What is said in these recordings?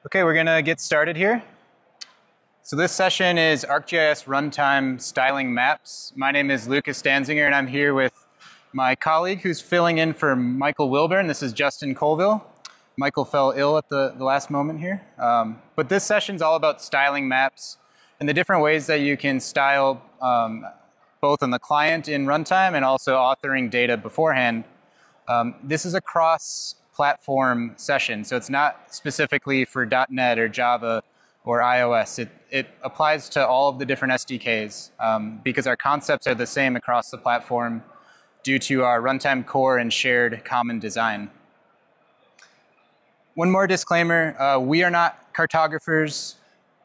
Okay, we're going to get started here. So this session is ArcGIS Runtime Styling Maps. My name is Lucas Danziger, and I'm here with my colleague who's filling in for Michael Wilburn. This is Justin Colville. Michael fell ill at the last moment here. But this session is all about styling maps and the different ways that you can style both on the client in Runtime and also authoring data beforehand. This is a cross-platform session, so it's not specifically for .NET or Java or iOS. It applies to all of the different SDKs because our concepts are the same across the platform due to our Runtime core and shared common design. One more disclaimer, we are not cartographers.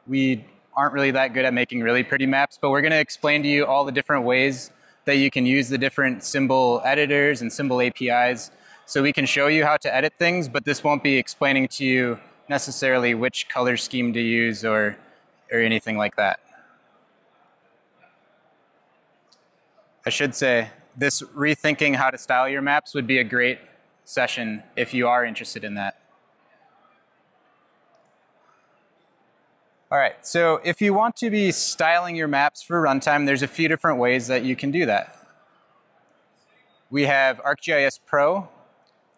We aren't really that good at making really pretty maps, but we're going to explain to you all the different ways that you can use the different symbol editors and symbol APIs. So we can show you how to edit things, but this won't be explaining to you necessarily which color scheme to use or anything like that. I should say, this rethinking how to style your maps would be a great session if you are interested in that. All right, so if you want to be styling your maps for Runtime, there's a few different ways that you can do that. We have ArcGIS Pro,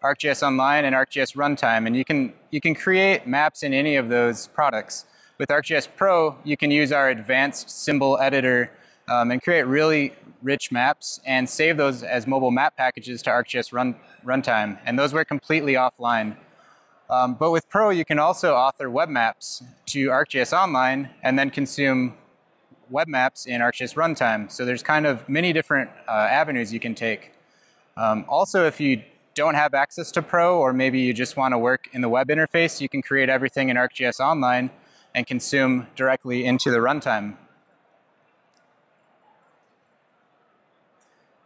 ArcGIS Online, and ArcGIS Runtime, and you can create maps in any of those products. With ArcGIS Pro, you can use our advanced symbol editor and create really rich maps and save those as mobile map packages to ArcGIS Runtime, and those work completely offline. But with Pro, you can also author web maps to ArcGIS Online and then consume web maps in ArcGIS Runtime. So there's kind of many different avenues you can take. Also, if you don't have access to Pro, or maybe you just want to work in the web interface, you can create everything in ArcGIS Online and consume directly into the Runtime.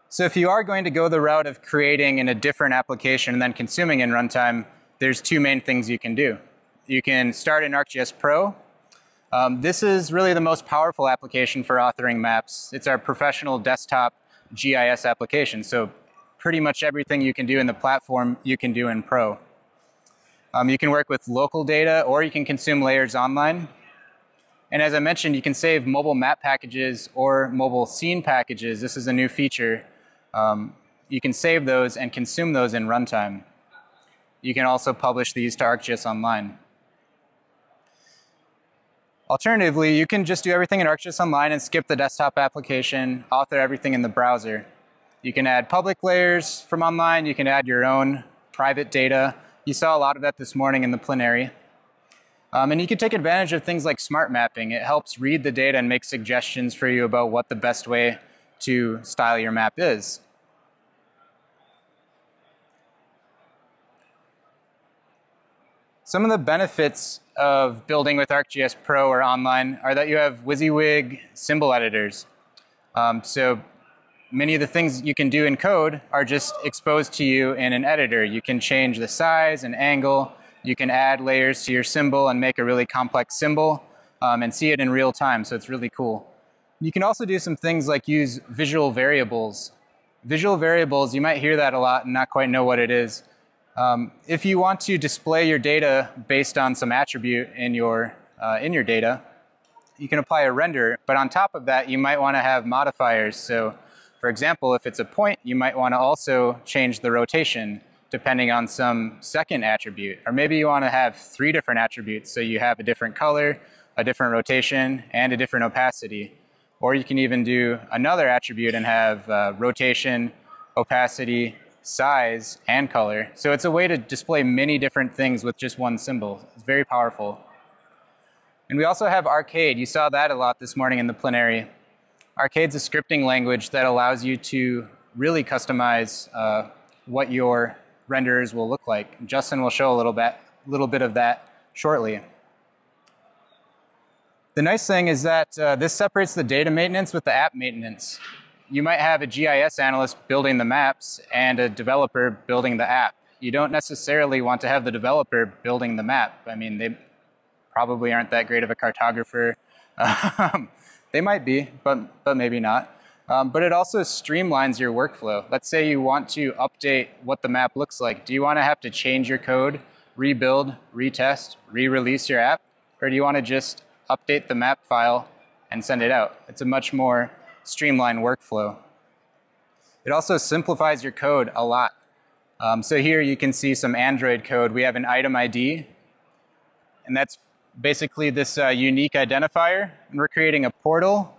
So if you are going to go the route of creating in a different application and then consuming in Runtime, there's two main things you can do. You can start in ArcGIS Pro. This is really the most powerful application for authoring maps. It's our professional desktop GIS application. So pretty much everything you can do in the platform, you can do in Pro. You can work with local data, or you can consume layers online. And as I mentioned, you can save mobile map packages or mobile scene packages. This is a new feature. You can save those and consume those in Runtime. You can also publish these to ArcGIS Online. Alternatively, you can just do everything in ArcGIS Online and skip the desktop application, author everything in the browser. You can add public layers from online. You can add your own private data. You saw a lot of that this morning in the plenary. And you can take advantage of things like smart mapping. It helps read the data and make suggestions for you about what the best way to style your map is. Some of the benefits of building with ArcGIS Pro or online are that you have WYSIWYG symbol editors. So many of the things you can do in code are just exposed to you in an editor. You can change the size and angle. You can add layers to your symbol and make a really complex symbol and see it in real time, so it's really cool. You can also do some things like use visual variables. Visual variables, you might hear that a lot and not quite know what it is. If you want to display your data based on some attribute in your data, you can apply a render, but on top of that, you might want to have modifiers. So, for example, if it's a point, you might want to also change the rotation depending on some second attribute. Or maybe you want to have 3 different attributes, so you have a different color, a different rotation, and a different opacity. Or you can even do another attribute and have rotation, opacity, size, and color. So it's a way to display many different things with just one symbol. It's very powerful. And we also have Arcade. You saw that a lot this morning in the plenary. Arcade's a scripting language that allows you to really customize what your renderers will look like. Justin will show a little bit of that shortly. The nice thing is that this separates the data maintenance with the app maintenance. You might have a GIS analyst building the maps and a developer building the app. You don't necessarily want to have the developer building the map. I mean, they probably aren't that great of a cartographer. They might be, but maybe not. But it also streamlines your workflow. Let's say you want to update what the map looks like. Do you want to have to change your code rebuild, retest, re-release your app? Or do you want to just update the map file and send it out? It's a much more streamlined workflow. It also simplifies your code a lot. So here you can see some Android code. We have an item ID, and that's basically this unique identifier. And we're creating a portal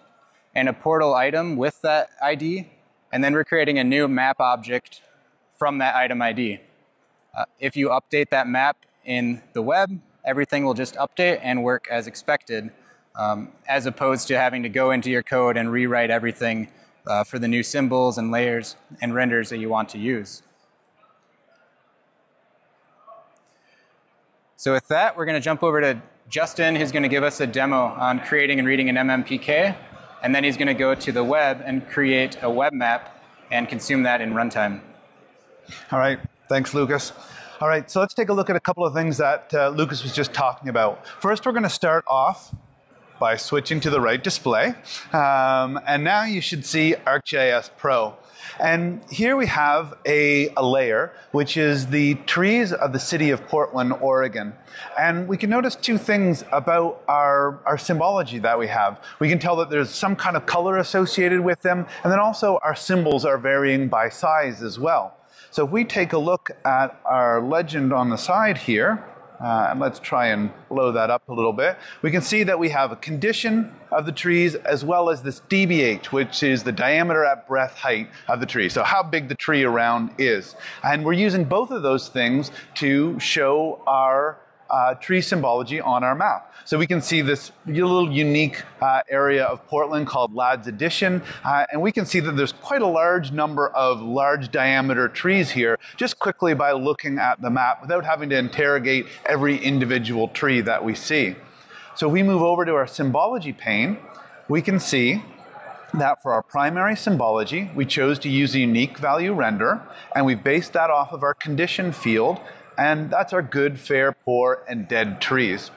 and a portal item with that ID, and then we're creating a new map object from that item ID. If you update that map in the web, everything will just update and work as expected, as opposed to having to go into your code and rewrite everything for the new symbols and layers and renders that you want to use. So with that, we're going to jump over to Justin, who's going to give us a demo on creating and reading an MMPK. And then he's going to go to the web and create a web map and consume that in Runtime. All right. Thanks, Lucas. All right. So let's take a look at a couple of things that Lucas was just talking about. First, we're going to start off by switching to the right display. And now you should see ArcGIS Pro. And here we have a layer, which is the trees of the city of Portland, Oregon. And we can notice two things about our symbology that we have. We can tell that there's some kind of color associated with them, and then also our symbols are varying by size as well. So if we take a look at our legend on the side here, and let's try and blow that up a little bit, we can see that we have a condition of the trees as well as this DBH, which is the diameter at breadth height of the tree. So how big the tree around is. And we're using both of those things to show our tree symbology on our map. So we can see this little unique area of Portland called Ladd's Addition. And we can see that there's quite a large number of large diameter trees here, just quickly by looking at the map without having to interrogate every individual tree that we see. So if we move over to our symbology pane, we can see that for our primary symbology, we chose to use a unique value render, and we based that off of our condition field, and that's our good, fair, poor, and dead trees.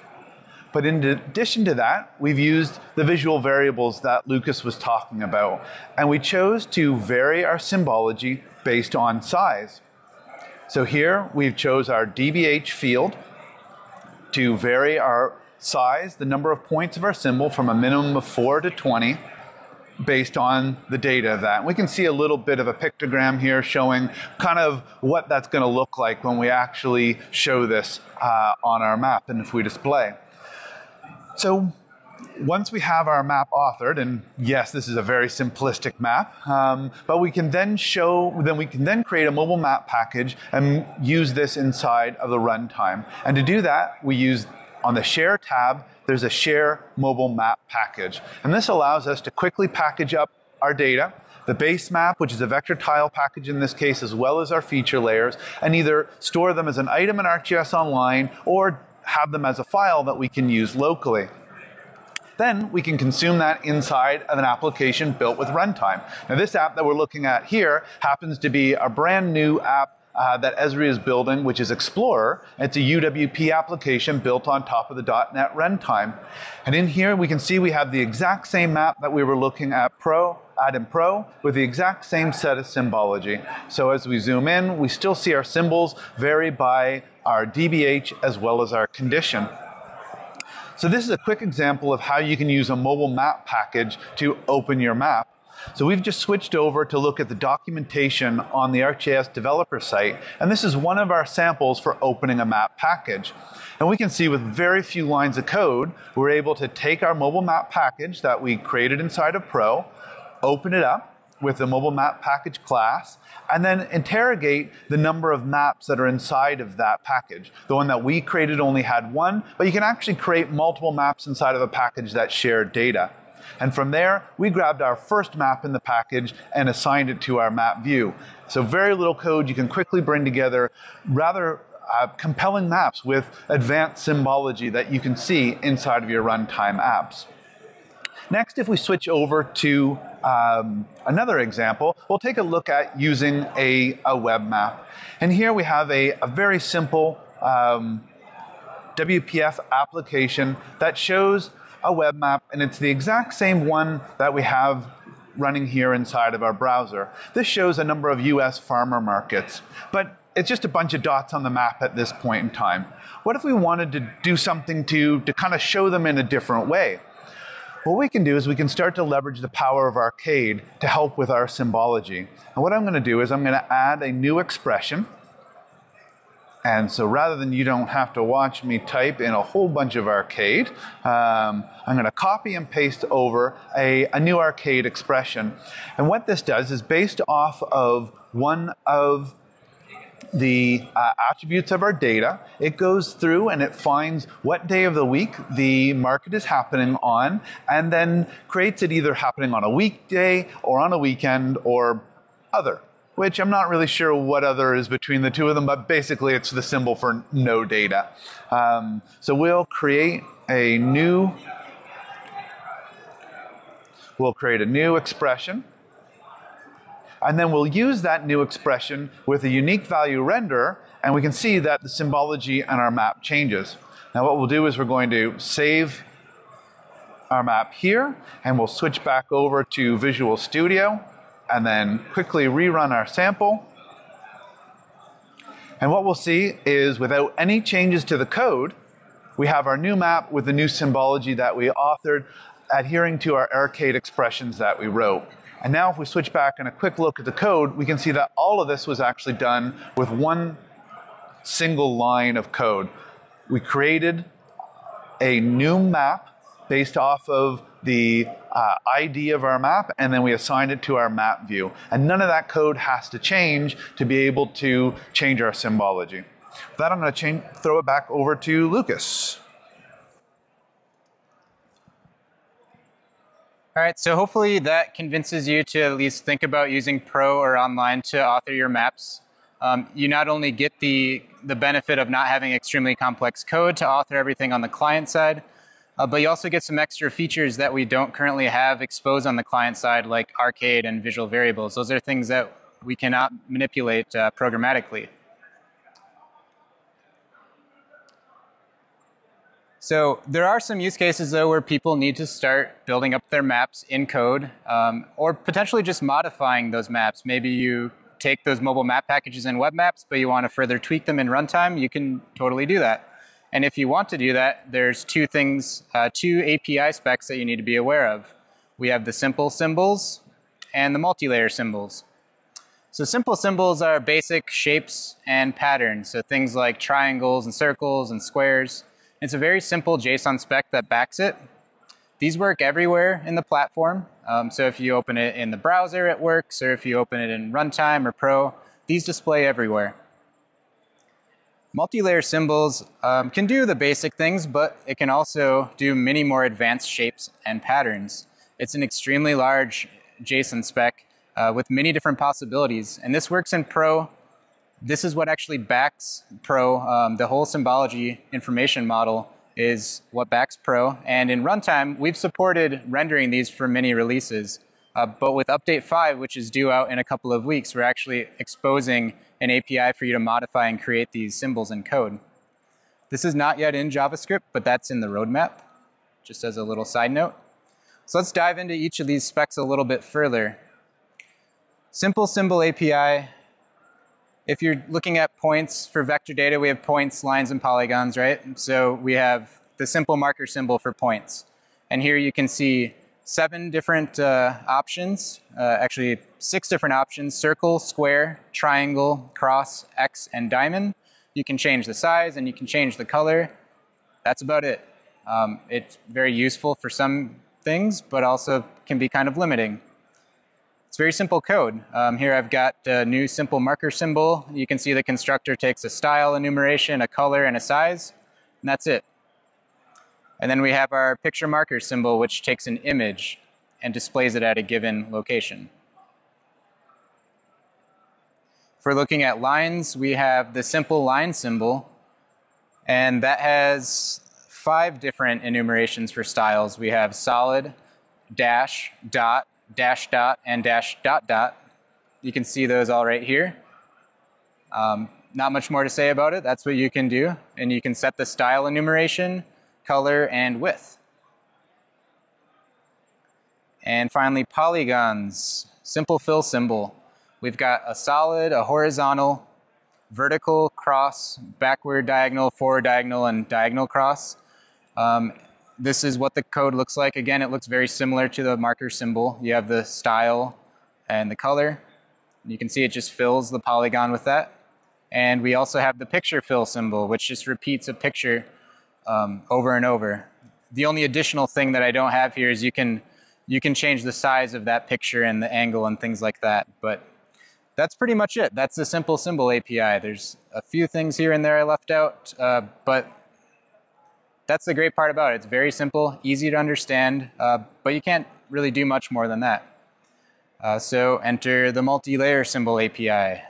But in addition to that, we've used the visual variables that Lucas was talking about, and we chose to vary our symbology based on size. So here we've chose our DBH field to vary our size, the number of points of our symbol, from a minimum of 4 to 20 based on the data of that. We can see a little bit of a pictogram here showing kind of what that's going to look like when we actually show this on our map and if we display. So once we have our map authored, and yes, this is a very simplistic map, but we can then create a mobile map package and use this inside of the runtime. And to do that, we use on the Share tab, there's a Share Mobile Map package. And this allows us to quickly package up our data, the base map, which is a vector tile package in this case, as well as our feature layers, and either store them as an item in ArcGIS Online or have them as a file that we can use locally. Then we can consume that inside of an application built with Runtime. Now this app that we're looking at here happens to be a brand new app that Esri is building, which is Explorer. It's a UWP application built on top of the .NET Runtime. And in here we can see we have the exact same map that we were looking at in Pro with the exact same set of symbology. So as we zoom in, we still see our symbols vary by our DBH as well as our condition. So this is a quick example of how you can use a mobile map package to open your map. So we've just switched over to look at the documentation on the ArcGIS developer site, and this is one of our samples for opening a map package. And we can see with very few lines of code, we're able to take our mobile map package that we created inside of Pro, open it up with the mobile map package class, and then interrogate the number of maps that are inside of that package. The one that we created only had one, but you can actually create multiple maps inside of a package that share data. And from there, we grabbed our first map in the package and assigned it to our map view. So very little code, you can quickly bring together rather compelling maps with advanced symbology that you can see inside of your runtime apps. Next, if we switch over to another example, we'll take a look at using a web map. And here we have a very simple WPF application that shows a web map, and it's the exact same one that we have running here inside of our browser. This shows a number of US farmer markets, but it's just a bunch of dots on the map at this point in time. What if we wanted to do something to kind of show them in a different way? What we can do is we can start to leverage the power of Arcade to help with our symbology. And what I'm going to do is I'm going to add a new expression. And so rather than you don't have to watch me type in a whole bunch of Arcade, I'm going to copy and paste over a new Arcade expression. And what this does is based off of one of the attributes of our data, it goes through and it finds what day of the week the market is happening on, and then creates it either happening on a weekday or on a weekend or other, which I'm not really sure what other is between the two of them, but basically it's the symbol for no data. So we'll create a new expression. And then we'll use that new expression with a unique value renderer, and we can see that the symbology on our map changes. Now what we'll do is we're going to save our map here, and we'll switch back over to Visual Studio, and then quickly rerun our sample. And what we'll see is without any changes to the code, we have our new map with the new symbology that we authored, adhering to our Arcade expressions that we wrote. And now if we switch back and a quick look at the code, we can see that all of this was actually done with one single line of code. We created a new map based off of the ID of our map, and then we assigned it to our map view. And none of that code has to change to be able to change our symbology. With that, I'm going to throw it back over to Lucas. All right, so hopefully that convinces you to at least think about using Pro or Online to author your maps. You not only get the benefit of not having extremely complex code to author everything on the client side, but you also get some extra features that we don't currently have exposed on the client side, like Arcade and visual variables. Those are things that we cannot manipulate programmatically. So there are some use cases, though, where people need to start building up their maps in code, or potentially just modifying those maps. Maybe you take those mobile map packages in web maps, but you want to further tweak them in runtime. You can totally do that. And if you want to do that, there's two API specs that you need to be aware of. We have the simple symbols and the multi-layer symbols. So simple symbols are basic shapes and patterns, so things like triangles and circles and squares. It's a very simple JSON spec that backs it. These work everywhere in the platform. So if you open it in the browser, it works, or if you open it in Runtime or Pro, these display everywhere. Multi-layer symbols can do the basic things, but it can also do many more advanced shapes and patterns. It's an extremely large JSON spec with many different possibilities, and this works in Pro. This is what actually backs Pro. The whole symbology information model is what backs Pro. And in Runtime, we've supported rendering these for many releases. But with Update 5, which is due out in a couple of weeks, we're actually exposing an API for you to modify and create these symbols in code. This is not yet in JavaScript, but that's in the roadmap, just as a little side note. So let's dive into each of these specs a little bit further. Simple Symbol API. If you're looking at points for vector data, we have points, lines, and polygons, right? So we have the simple marker symbol for points. And here you can see 7 different options, actually 6 different options: circle, square, triangle, cross, X, and diamond. You can change the size and you can change the color. That's about it. It's very useful for some things, but also can be kind of limiting. It's very simple code. Here I've got a new simple marker symbol. You can see the constructor takes a style enumeration, a color, and a size, and that's it. And then we have our picture marker symbol, which takes an image and displays it at a given location. If we're looking at lines, we have the simple line symbol, and that has 5 different enumerations for styles. We have solid, dash, dot, dash dot, and dash dot dot. You can see those all right here. Not much more to say about it. That's what you can do. And you can set the style enumeration, color, and width. And finally, polygons. Simple fill symbol. We've got a solid, a horizontal, vertical cross, backward diagonal, forward diagonal, and diagonal cross. This is what the code looks like. Again, it looks very similar to the marker symbol. You have the style and the color. You can see it just fills the polygon with that. And we also have the picture fill symbol, which just repeats a picture over and over. The only additional thing that I don't have here is you can change the size of that picture and the angle and things like that. But that's pretty much it. That's the Simple Symbol API. There's a few things here and there I left out, but that's the great part about it. It's very simple, easy to understand, but you can't really do much more than that. So enter the Multilayer Symbol API.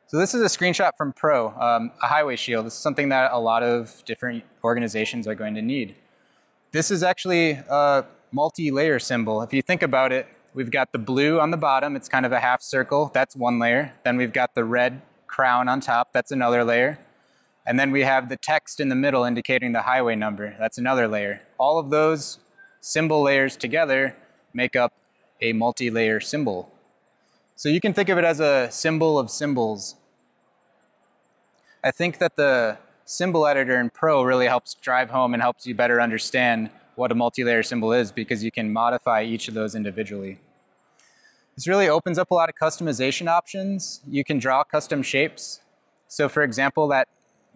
So this is a screenshot from Pro, a highway shield. This is something that a lot of different organizations are going to need. This is actually a multi-layer symbol. If you think about it, we've got the blue on the bottom. It's kind of a half circle. That's one layer. Then we've got the red crown on top. That's another layer. And then we have the text in the middle indicating the highway number. That's another layer. All of those symbol layers together make up a multi-layer symbol. So you can think of it as a symbol of symbols. I think that the symbol editor in Pro really helps drive home and helps you better understand what a multi-layer symbol is, because you can modify each of those individually. This really opens up a lot of customization options. You can draw custom shapes. So for example, that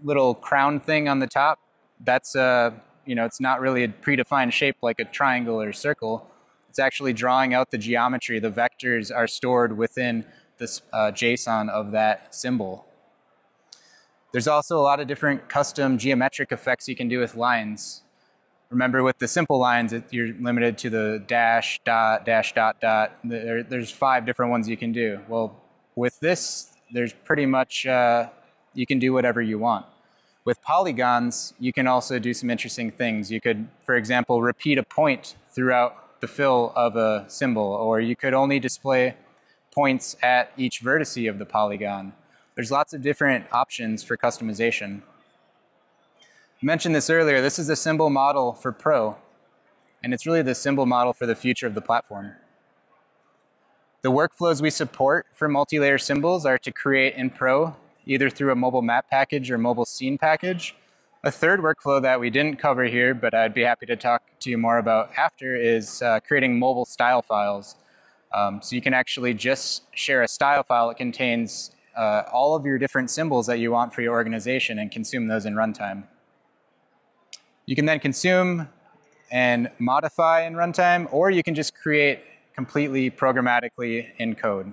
little crown thing on the top, that's it's not really a predefined shape like a triangle or circle. It's actually drawing out the geometry. The vectors are stored within this JSON of that symbol. There's also a lot of different custom geometric effects you can do with lines. Remember, with the simple lines, you're limited to the dash, dot, dash, dot, dot. There's 5 different ones you can do. Well, with this, there's pretty much, you can do whatever you want. With polygons, you can also do some interesting things. You could, for example, repeat a point throughout the fill of a symbol, or you could only display points at each vertice of the polygon. There's lots of different options for customization. I mentioned this earlier, this is the symbol model for Pro, and it's really the symbol model for the future of the platform. The workflows we support for multi-layer symbols are to create in Pro, either through a mobile map package or mobile scene package. A third workflow that we didn't cover here, but I'd be happy to talk to you more about after, is creating mobile style files. So you can actually just share a style file that contains all of your different symbols that you want for your organization and consume those in runtime. You can then consume and modify in runtime, or you can just create completely programmatically in code.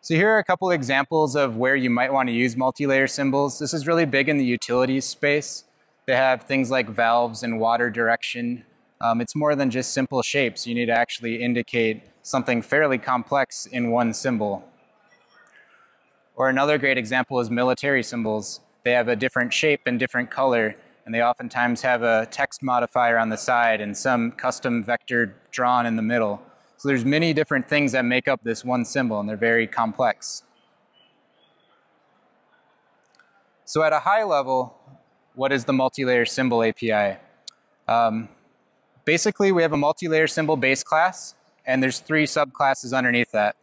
So here are a couple examples of where you might want to use multi-layer symbols. This is really big in the utilities space. They have things like valves and water direction. It's more than just simple shapes. You need to actually indicate something fairly complex in one symbol. Or another great example is military symbols. They have a different shape and different color, and they oftentimes have a text modifier on the side and some custom vector drawn in the middle. So there's many different things that make up this one symbol, and they're very complex. So at a high level, what is the Multilayer Symbol API? Basically, we have a multi-layer symbol base class, and there's 3 subclasses underneath that.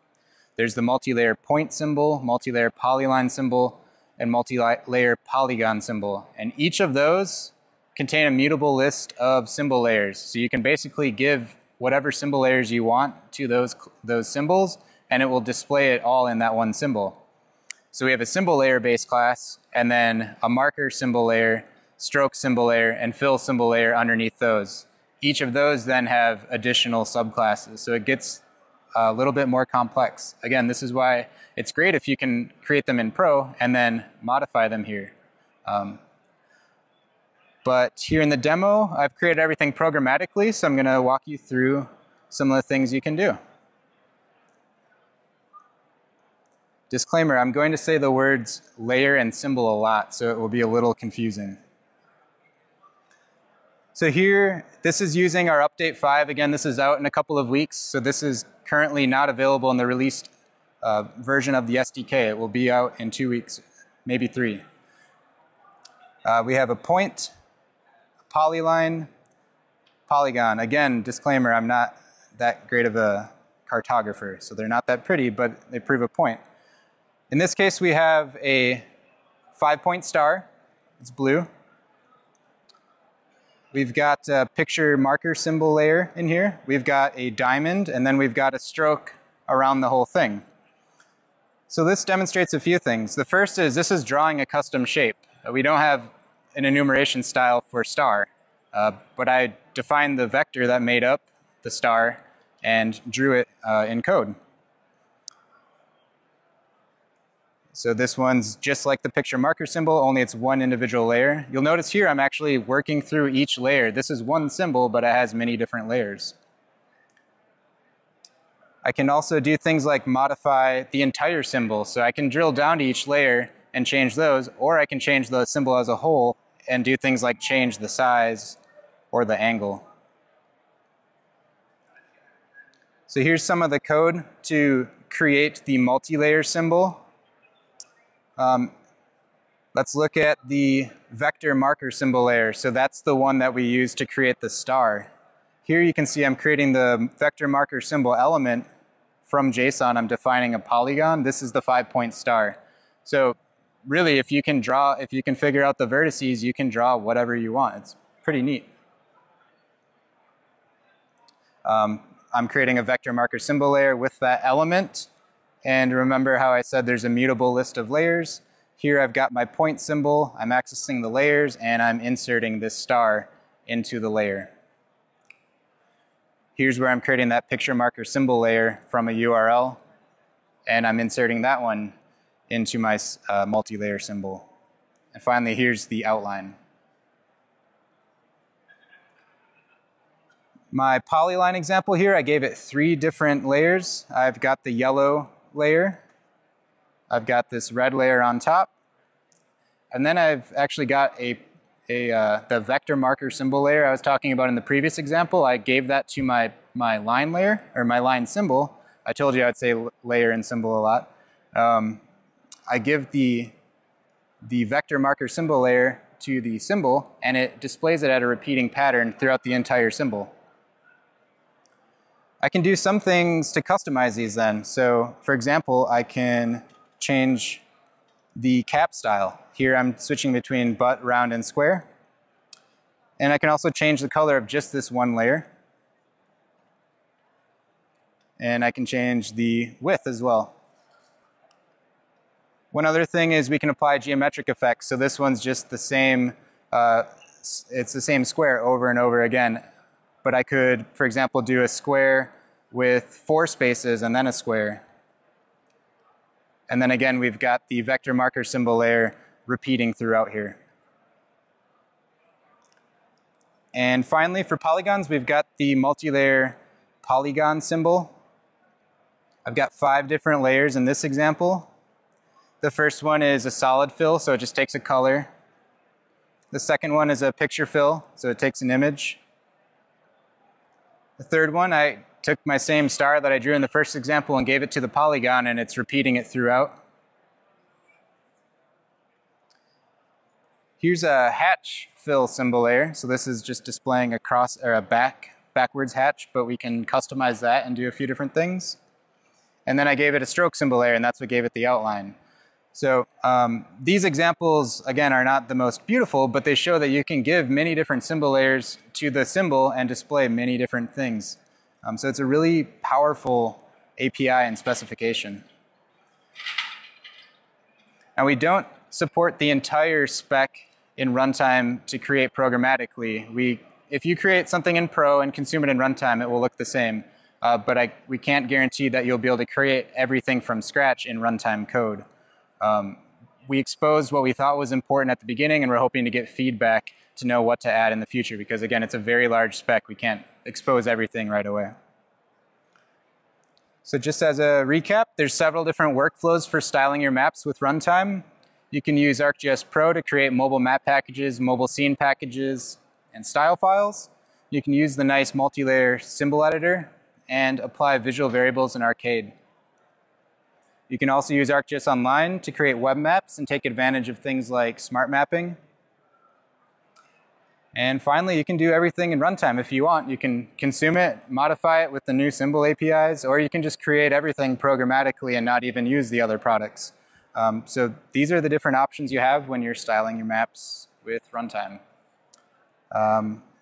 There's the multi-layer point symbol, multi-layer polyline symbol, and multi-layer polygon symbol. And each of those contain a mutable list of symbol layers. So you can basically give whatever symbol layers you want to those symbols, and it will display it all in that one symbol. So we have a symbol layer base class, and then a marker symbol layer, stroke symbol layer, and fill symbol layer underneath those. Each of those then have additional subclasses, so it gets a little bit more complex. Again, this is why it's great if you can create them in Pro and then modify them here. But here in the demo, I've created everything programmatically, so I'm going to walk you through some of the things you can do. Disclaimer, I'm going to say the words layer and symbol a lot, so it will be a little confusing. So here, this is using our update 5. Again, this is out in a couple of weeks, so this is currently not available in the released version of the SDK. It will be out in 2 weeks, maybe 3. We have a point, a polyline, polygon. Again, disclaimer, I'm not that great of a cartographer. So they're not that pretty, but they prove a point. In this case, we have a 5-point star. It's blue. We've got a picture marker symbol layer in here. We've got a diamond, and then we've got a stroke around the whole thing. So this demonstrates a few things. The first is this is drawing a custom shape. We don't have an enumeration style for star, but I defined the vector that made up the star and drew it in code. So this one's just like the picture marker symbol, only it's one individual layer. You'll notice here I'm actually working through each layer. This is one symbol, but it has many different layers. I can also do things like modify the entire symbol. So I can drill down to each layer and change those, or I can change the symbol as a whole and do things like change the size or the angle. So here's some of the code to create the multi-layer symbol. Let's look at the vector marker symbol layer. So that's the one that we use to create the star. Here you can see I'm creating the vector marker symbol element from JSON. I'm defining a polygon. This is the 5-point star. So really, if you can figure out the vertices, you can draw whatever you want. It's pretty neat. I'm creating a vector marker symbol layer with that element. And remember how I said there's a mutable list of layers? Here I've got my point symbol, I'm accessing the layers, and I'm inserting this star into the layer. Here's where I'm creating that picture marker symbol layer from a URL, and I'm inserting that one into my multi-layer symbol. And finally, here's the outline. My polyline example here, I gave it 3 different layers. I've got the yellow layer, I've got this red layer on top, and then I've actually got the vector marker symbol layer I was talking about in the previous example. I gave that to my line layer, or my line symbol. I told you I'd say layer and symbol a lot. I give the vector marker symbol layer to the symbol, and it displays it at a repeating pattern throughout the entire symbol. I can do some things to customize these then. So for example, I can change the cap style. Here I'm switching between butt, round, and square. And I can also change the color of just this one layer. And I can change the width as well. One other thing is we can apply geometric effects. So this one's just the same, it's the same square over and over again. But I could, for example, do a square with 4 spaces and then a square. And then again, we've got the vector marker symbol layer repeating throughout here. And finally, for polygons, we've got the multi-layer polygon symbol. I've got 5 different layers in this example. The first one is a solid fill, so it just takes a color. The second one is a picture fill, so it takes an image. The third one, I took my same star that I drew in the first example and gave it to the polygon, and it's repeating it throughout. Here's a hatch fill symbol layer. So this is just displaying a backwards hatch, but we can customize that and do a few different things. And then I gave it a stroke symbol layer, and that's what gave it the outline. So these examples, again, are not the most beautiful, but they show that you can give many different symbol layers to the symbol and display many different things. So it's a really powerful API and specification. And we don't support the entire spec in Runtime to create programmatically. If you create something in Pro and consume it in Runtime, it will look the same. But we can't guarantee that you'll be able to create everything from scratch in Runtime code. We exposed what we thought was important at the beginning, and we're hoping to get feedback to know what to add in the future, because again, it's a very large spec. We can't expose everything right away. So just as a recap, there's several different workflows for styling your maps with Runtime. You can use ArcGIS Pro to create mobile map packages, mobile scene packages, and style files. You can use the nice multi-layer symbol editor and apply visual variables in Arcade. You can also use ArcGIS Online to create web maps and take advantage of things like smart mapping. And finally, you can do everything in Runtime if you want. You can consume it, modify it with the new Symbol APIs, or you can just create everything programmatically and not even use the other products. So these are the different options you have when you're styling your maps with Runtime.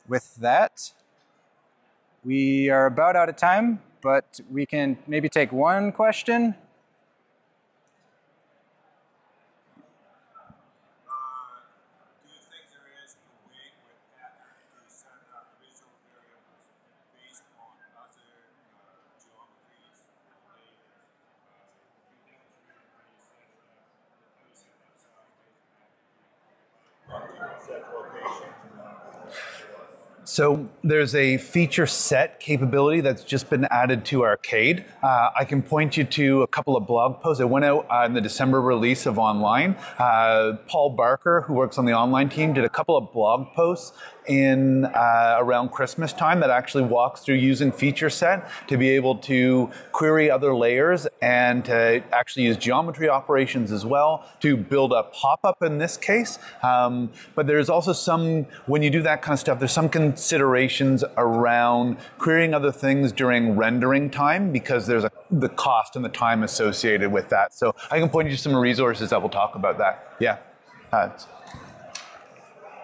With that, we are about out of time, but we can maybe take one question. Do you think there is a way with Pattern to set up visual variables based on other geometries, layers, set location? So there's a feature set capability that's just been added to Arcade. I can point you to a couple of blog posts. It went out in the December release of Online. Paul Barker, who works on the online team, did a couple of blog posts in around Christmas time that actually walks through using feature set to be able to query other layers and to actually use geometry operations as well to build a pop-up in this case. But there's also some, when you do that kind of stuff, there's some considerations around querying other things during rendering time because there's the cost and the time associated with that. So I can point you to some resources that will talk about that. Yeah.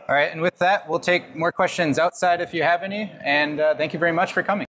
All right, and with that, we'll take more questions outside if you have any, and thank you very much for coming.